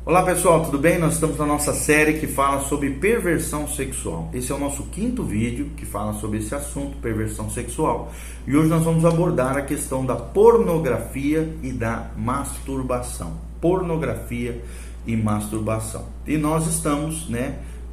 Olá pessoal, tudo bem? Nós estamos na nossa série que fala sobre perversão sexual. Esse é o nosso quinto vídeo que fala sobre esse assunto, perversão sexual. E hoje nós vamos abordar a questão da pornografia e da masturbação. Pornografia e masturbação. E nós estamos,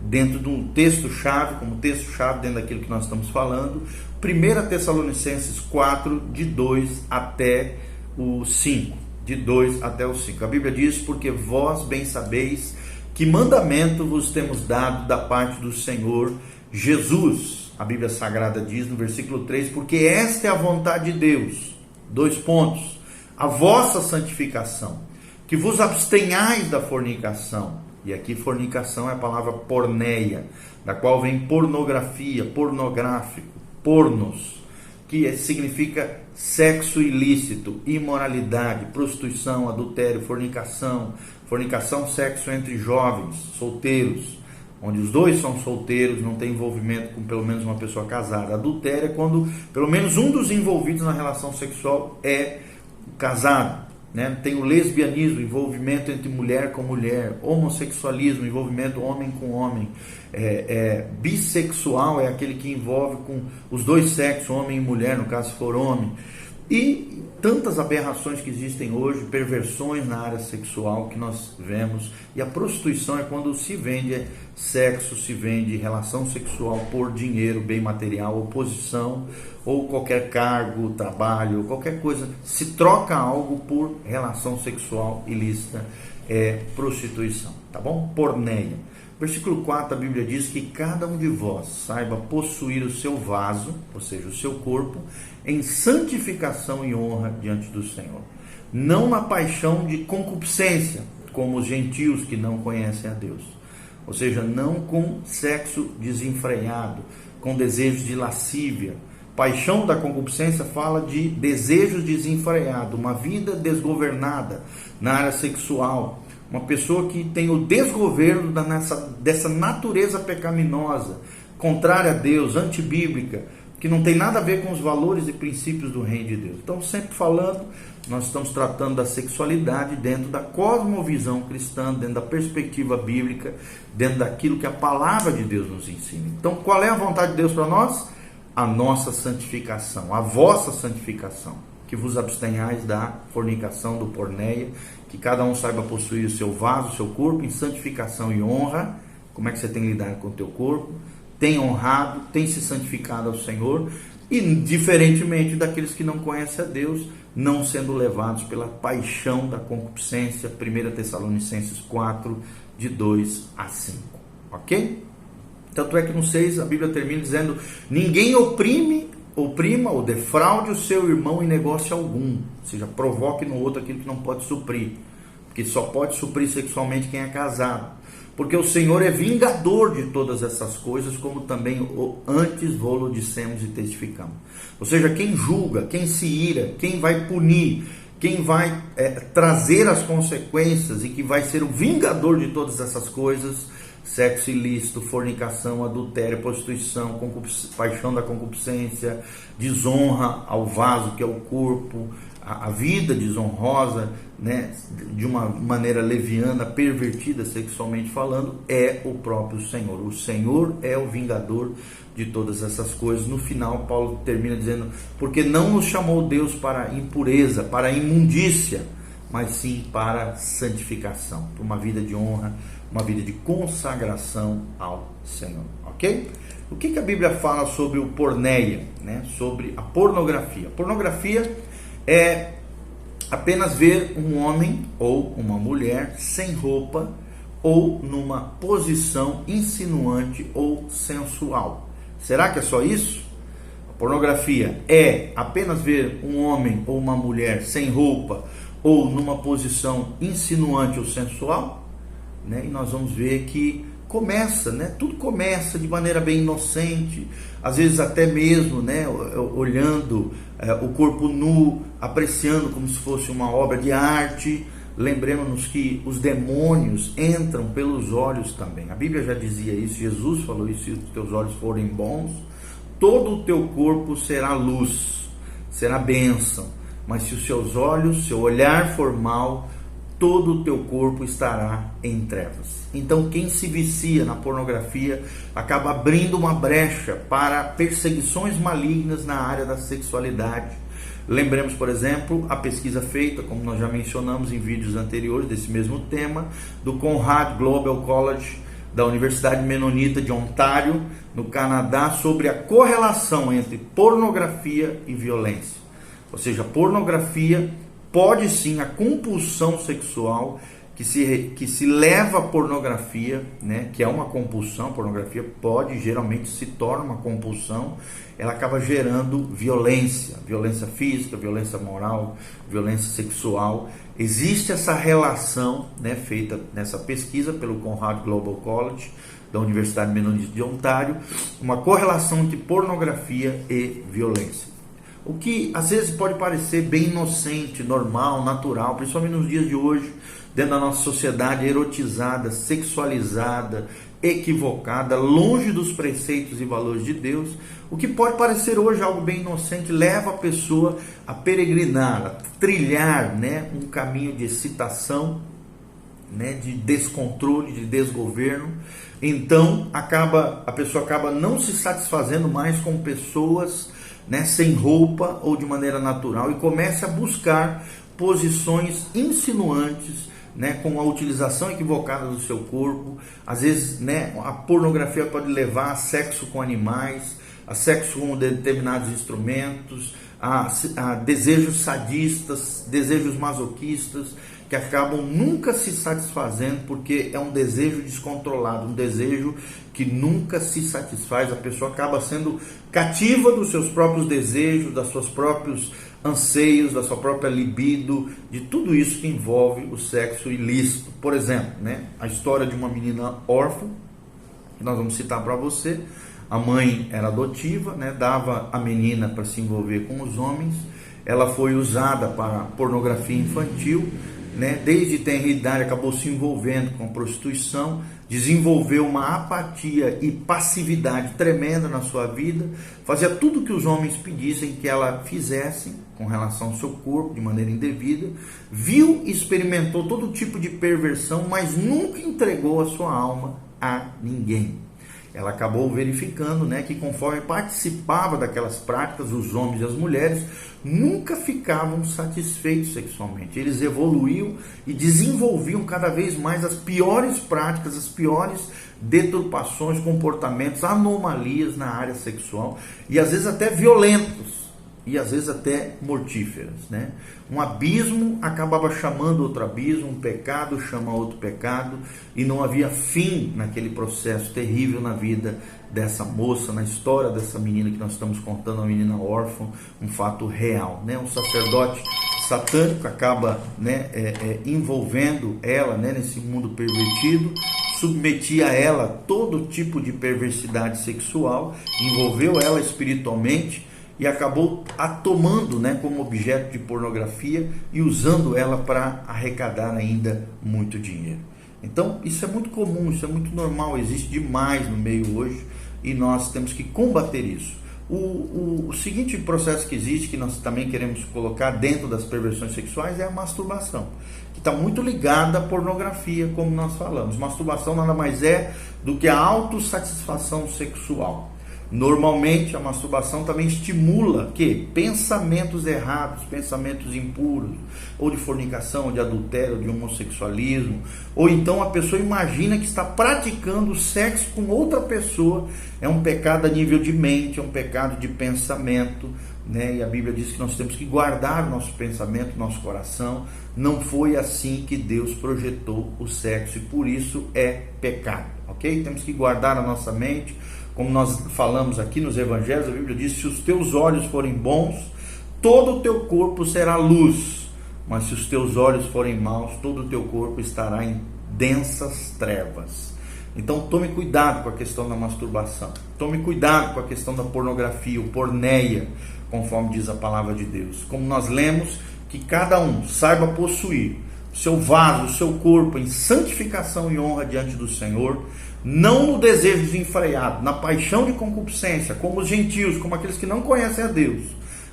dentro de um texto-chave, como texto-chave dentro daquilo que nós estamos falando, 1 Tessalonicenses 4, de 2 até o 5. De 2 até o 5. A Bíblia diz: porque vós bem sabeis que mandamento vos temos dado da parte do Senhor Jesus. A Bíblia Sagrada diz no versículo 3: porque esta é a vontade de Deus. 2 pontos. A vossa santificação, que vos abstenhais da fornicação. E aqui fornicação é a palavra porneia, da qual vem pornografia, pornográfico, pornos, que significa sexo ilícito, imoralidade, prostituição, adultério, fornicação, sexo entre jovens, solteiros, onde os dois são solteiros, não tem envolvimento com pelo menos uma pessoa casada. Adultério é quando pelo menos um dos envolvidos na relação sexual é casado. Tem o lesbianismo, envolvimento entre mulher com mulher, homossexualismo, envolvimento homem com homem, bissexual é aquele que envolve com os dois sexos, homem e mulher, no caso se for homem, e tantas aberrações que existem hoje, perversões na área sexual que nós vemos. E a prostituição é quando se vende sexo, se vende relação sexual por dinheiro, bem material, ou posição, ou qualquer cargo, trabalho, qualquer coisa, se troca algo por relação sexual ilícita, é prostituição, tá bom? Porneia. Versículo 4, a Bíblia diz que cada um de vós saiba possuir o seu vaso, ou seja, o seu corpo, em santificação e honra diante do Senhor, não na paixão de concupiscência, como os gentios que não conhecem a Deus, ou seja, não com sexo desenfreado, com desejos de lascívia. Paixão da concupiscência fala de desejos desenfreados, uma vida desgovernada na área sexual, uma pessoa que tem o desgoverno dessa natureza pecaminosa, contrária a Deus, antibíblica, que não tem nada a ver com os valores e princípios do reino de Deus. Então, sempre falando, nós estamos tratando da sexualidade dentro da cosmovisão cristã, dentro da perspectiva bíblica, dentro daquilo que a palavra de Deus nos ensina. Então, qual é a vontade de Deus para nós? A nossa santificação, a vossa santificação, que vos abstenhais da fornicação, do porneia, que cada um saiba possuir o seu vaso, o seu corpo, em santificação e honra. Como é que você tem lidado com o teu corpo? Tem honrado, tem se santificado ao Senhor, e diferentemente daqueles que não conhecem a Deus, não sendo levados pela paixão da concupiscência. 1 Tessalonicenses 4, de 2 a 5, ok? Tanto é que no 6 a Bíblia termina dizendo: ninguém oprima ou defraude o seu irmão em negócio algum, ou seja, provoque no outro aquilo que não pode suprir, porque só pode suprir sexualmente quem é casado, porque o Senhor é vingador de todas essas coisas, como também antes vô-lo dissemos e testificamos. Ou seja, quem julga, quem se ira, quem vai punir, quem vai trazer as consequências e que vai ser o vingador de todas essas coisas: sexo ilícito, fornicação, adultério, prostituição, paixão da concupiscência, desonra ao vaso que é o corpo, a vida desonrosa, de uma maneira leviana, pervertida sexualmente falando, é o próprio Senhor. O Senhor é o vingador de todas essas coisas. No final, Paulo termina dizendo: porque não nos chamou Deus para impureza, para imundícia, mas sim para santificação, para uma vida de honra, uma vida de consagração ao Senhor, ok? O que a Bíblia fala sobre o porneia, sobre a pornografia? A pornografia é apenas ver um homem ou uma mulher sem roupa ou numa posição insinuante ou sensual. Será que é só isso? A pornografia é apenas ver um homem ou uma mulher sem roupa ou numa posição insinuante ou sensual? E nós vamos ver que tudo começa de maneira bem inocente, às vezes até mesmo, olhando o corpo nu, apreciando como se fosse uma obra de arte. Lembremos-nos que os demônios entram pelos olhos também. A Bíblia já dizia isso, Jesus falou isso: se os teus olhos forem bons, todo o teu corpo será luz, será bênção. Mas se os seus olhos, seu olhar for mau, todo o teu corpo estará em trevas. Então quem se vicia na pornografia acaba abrindo uma brecha para perseguições malignas na área da sexualidade. Lembremos, por exemplo, a pesquisa feita, como nós já mencionamos em vídeos anteriores desse mesmo tema, do Conrad Global College da Universidade Menonita de Ontário, no Canadá, sobre a correlação entre pornografia e violência. Ou seja, a pornografia pode sim, a compulsão sexual que se leva à pornografia, né, que é uma compulsão, pornografia geralmente se torna uma compulsão, ela acaba gerando violência física, violência moral, violência sexual. Existe essa relação, né, feita nessa pesquisa pelo Conrad Global College da Universidade Menonita de Ontário, uma correlação entre pornografia e violência. O que às vezes pode parecer bem inocente, normal, natural, principalmente nos dias de hoje, dentro da nossa sociedade erotizada, sexualizada, equivocada, longe dos preceitos e valores de Deus. O que pode parecer hoje algo bem inocente leva a pessoa a peregrinar, a trilhar, né, um caminho de excitação, né, de descontrole, de desgoverno. Então a pessoa acaba não se satisfazendo mais com pessoas, né, sem roupa ou de maneira natural, e começa a buscar posições insinuantes, né, com a utilização equivocada do seu corpo. Às vezes, né, a pornografia pode levar a sexo com animais, a sexo com determinados instrumentos, a desejos sadistas, desejos masoquistas, que acabam nunca se satisfazendo, porque é um desejo descontrolado, um desejo que nunca se satisfaz. A pessoa acaba sendo cativa dos seus próprios desejos, dos seus próprios anseios, da sua própria libido, de tudo isso que envolve o sexo ilícito. Por exemplo, né, a história de uma menina órfã, que nós vamos citar para você. A mãe era adotiva, né, dava a menina para se envolver com os homens. Ela foi usada para pornografia infantil, né, desde tenra idade acabou se envolvendo com a prostituição, desenvolveu uma apatia e passividade tremenda na sua vida, fazia tudo que os homens pedissem que ela fizesse com relação ao seu corpo de maneira indevida, viu e experimentou todo tipo de perversão, mas nunca entregou a sua alma a ninguém. Ela acabou verificando, né, que conforme participava daquelas práticas, os homens e as mulheres nunca ficavam satisfeitos sexualmente. Eles evoluíam e desenvolviam cada vez mais as piores práticas, as piores deturpações, comportamentos, anomalias na área sexual, e às vezes até violentos, e às vezes até mortíferas, né? Um abismo acabava chamando outro abismo, um pecado chama outro pecado, e não havia fim naquele processo terrível na vida dessa moça, na história dessa menina que nós estamos contando, uma menina órfã, um fato real, né? Um sacerdote satânico acaba, né, envolvendo ela, né, nesse mundo pervertido, submetia a ela todo tipo de perversidade sexual, envolveu ela espiritualmente, e acabou a tomando, né, como objeto de pornografia e usando ela para arrecadar ainda muito dinheiro. Então isso é muito comum, isso é muito normal, existe demais no meio hoje, e nós temos que combater isso. O seguinte processo que existe, que nós também queremos colocar dentro das perversões sexuais, é a masturbação, que está muito ligada à pornografia, como nós falamos. Masturbação nada mais é do que a autossatisfação sexual. Normalmente a masturbação também estimula pensamentos errados, pensamentos impuros, ou de fornicação, ou de adultério, ou de homossexualismo, ou então a pessoa imagina que está praticando sexo com outra pessoa. É um pecado a nível de mente, é um pecado de pensamento, né? E a Bíblia diz que nós temos que guardar o nosso pensamento, nosso coração. Não foi assim que Deus projetou o sexo, e por isso é pecado, ok? Temos que guardar a nossa mente. Como nós falamos aqui nos evangelhos, a Bíblia diz: se os teus olhos forem bons, todo o teu corpo será luz, mas se os teus olhos forem maus, todo o teu corpo estará em densas trevas. Então tome cuidado com a questão da masturbação, tome cuidado com a questão da pornografia, o porneia, conforme diz a palavra de Deus. Como nós lemos, que cada um saiba possuir o seu vaso, o seu corpo em santificação e honra diante do Senhor, não no desejo desenfreado, na paixão de concupiscência, como os gentios, como aqueles que não conhecem a Deus,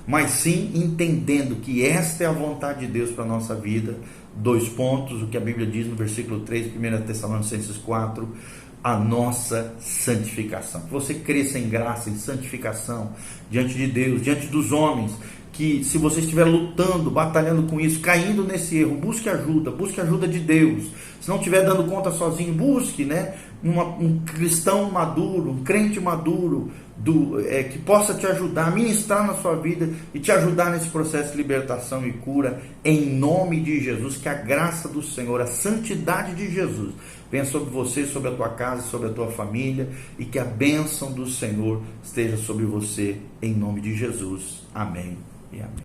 mas sim entendendo que esta é a vontade de Deus para a nossa vida, 2 pontos, o que a Bíblia diz no versículo 3, 1 Tessalonicenses 4, a nossa santificação. Que você cresça em graça, em santificação, diante de Deus, diante dos homens, que se você estiver lutando, batalhando com isso, caindo nesse erro, busque ajuda de Deus. Se não estiver dando conta sozinho, busque, um cristão maduro, um crente maduro, que possa te ajudar, ministrar na sua vida e te ajudar nesse processo de libertação e cura, em nome de Jesus. Que a graça do Senhor, a santidade de Jesus venha sobre você, sobre a tua casa, sobre a tua família, e que a bênção do Senhor esteja sobre você, em nome de Jesus. Amém e amém.